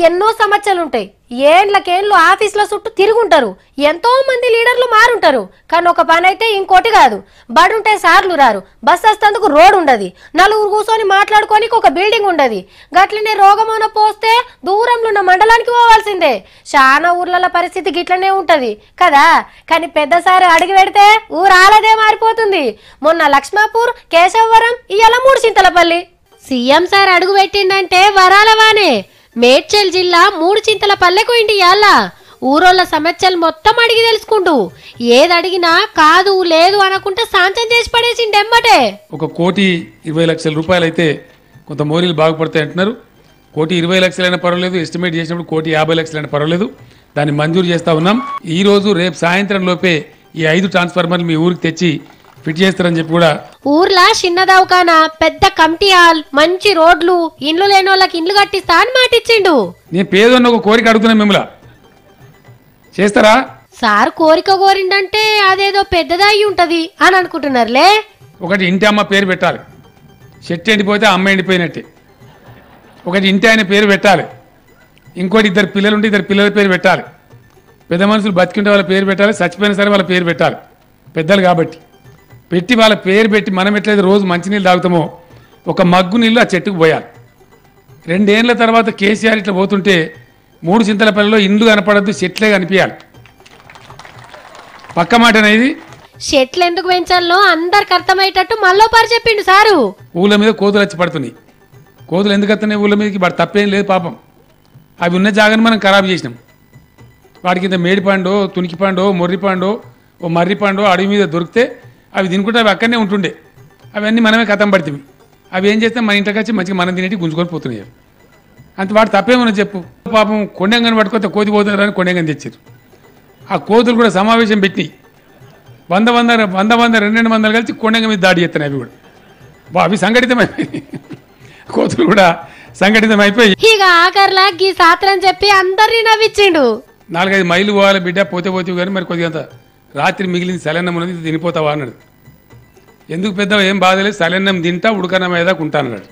ఎన్నో సమస్యలు ఉంటాయి. ఏండ్లకేండ్లు ఆఫీసుల చుట్టూ తిరుగుంటారు. ఎంతో మంది లీడర్లు మారుంటారు. కానీ ఒక పని అయితే ఇంకోటి కాదు. బడుంటే సార్లు రారు, బస్ వస్తేందుకు రోడ్ ఉండదు, నలుగురు కూర్చొని మాట్లాడుకోనికి ఒక బిల్డింగ్ ఉండదు. గట్లనే రోగమోన పోస్తే దూరంలో ఉన్న మండలానికి పోవాల్సిందే. చాలా ఊర్ల పరిస్థితి గిట్లనే ఉంటది కదా. కానీ పెద్దసారి అడిగి పెడితే ఊరు ఆలదే మారిపోతుంది. మొన్న లక్ష్మాపూర్, కేశవవరం, ఇయ్యాల మూడుచింతలపల్లి. సీఎం సార్ అడుగు పెట్టిండంటే వరాలవానే. మేడ్చల్ జిల్లా మూడుచింతలపల్లెకు ఇంటి యాళ్ళ ఊరోళ్ళ సమస్యలు మొత్తం అడిగి తెలుసుకుంటూ ఏదడిగినా కాదు లేదు అనకుంటే సాంతం చేసి పడేసిండెమ్మటే. 1,20,00,000 రూపాయలు అయితే కొంత మోరీలు బాగుపడతాయి అంటున్నారు. 1,20,00,000 పర్వాలేదు, ఎస్టిమేట్ చేసినప్పుడు 1,50,00,000 పర్వాలేదు, దాన్ని మంజూరు చేస్తా ఉన్నాం. ఈ రోజు రేపు సాయంత్రం లోపే ఈ 5 ట్రాన్స్ఫార్మర్లు మీ ఊరికి తెచ్చి ఫిట్ చేస్తారని చెప్పి కూడా ఊర్లా చిన్న దవాఖానా, పెద్ద కమిటీ హాల్, మంచి రోడ్లు, ఇండ్లు లేని వాళ్ళకి ఇండ్లు కట్టిస్తా అని మాటిచ్చిండు. నేను పేదోన్న ఒక కోరిక అడుగుతున్నా, మిమ్మల్ని చేస్తారా? సార్ కోరిక కోరిండంటే అదేదో పెద్దదయ్యి ఉంటది అని అనుకుంటున్నారులే. ఒకటి ఇంటి అమ్మ పేరు పెట్టాలి, చెట్టు ఎండిపోతే అమ్మ ఎండిపోయినట్టే. ఒకటి ఇంటి ఆయన పేరు పెట్టాలి, ఇంకోటి 2 పిల్లలు ఉంటే 2 పిల్లల పేరు పెట్టాలి. పెద్ద మనుషులు బతికింటే వాళ్ళ పేరు పెట్టాలి, చచ్చిపోయినా సరే వాళ్ళ పేరు పెట్టాలి. పెద్దలు కాబట్టి పెట్టి వాళ్ళ పేరు పెట్టి మనం ఎట్లయితే రోజు మంచినీళ్ళు తాగుతామో ఒక మగ్గు నీళ్ళు ఆ చెట్టుకు పోయాలి. 2 ఏళ్ల తర్వాత కేసీఆర్ ఇట్లా పోతుంటే మూడుచింతలపల్లిలో ఇండ్లు కనపడద్దు, చెట్లే కనిపించాలి. పక్క మాట అనేది. చెట్లు ఎందుకు పెంచాలో అందరికి అర్థమయ్యేటట్టు మళ్ళోపారు చెప్పిండు సారు. ఊళ్ళ మీద కోతులు వచ్చి పడుతున్నాయి. కోతులు ఎందుకు వస్తున్నాయి ఊళ్ళ మీదకి? వాడు తప్పేం లేదు పాపం. అవి ఉన్న జాగాను మనం ఖరాబు చేసినాం. వాడికి ఇంత మేడిపండో, తునికిపండో, మొర్రిపండో, ఓ మర్రిపండో అడవి మీద దొరికితే అవి తినుకుంటే అవి అక్కడనే ఉంటుండే. అవన్నీ మనమే కథం పడుతుంది. అవి ఏం చేస్తే మన ఇంటికి వచ్చి మంచిగా మనం తినేటి గుంజుకొని పోతున్నాయి. అంత వాడు తప్పేమని చెప్పు. పాపం కొండంగని పట్టుకొస్తే కోతి పోతున్నారని కొండంగని తెచ్చారు. ఆ కోతులు కూడా సమావేశం పెట్టి 100-200 కలిసి కొండంగ మీద దాడి చేస్తున్నాయి. అవి కూడా అవి సంఘటితమైపోయి కోతులు కూడా సంఘటితమైపోయి ఇక ఆఖర్లా గీ సాత్రం చెప్పి అందరినీ నవ్విచ్చిండు. 4-5 మైళ్ళు పోవాలి బిడ్డ, పోతే కానీ మరి కొద్దిగా రాత్రి మిగిలింది సలన్నం ఉన్నది తినిపోతావా అన్నాడు. ఎందుకు పెద్ద ఏం బాధలేదు, సలన్నం తింటా ఉడకన్నం ఏదాకా ఉంటానన్నాడు.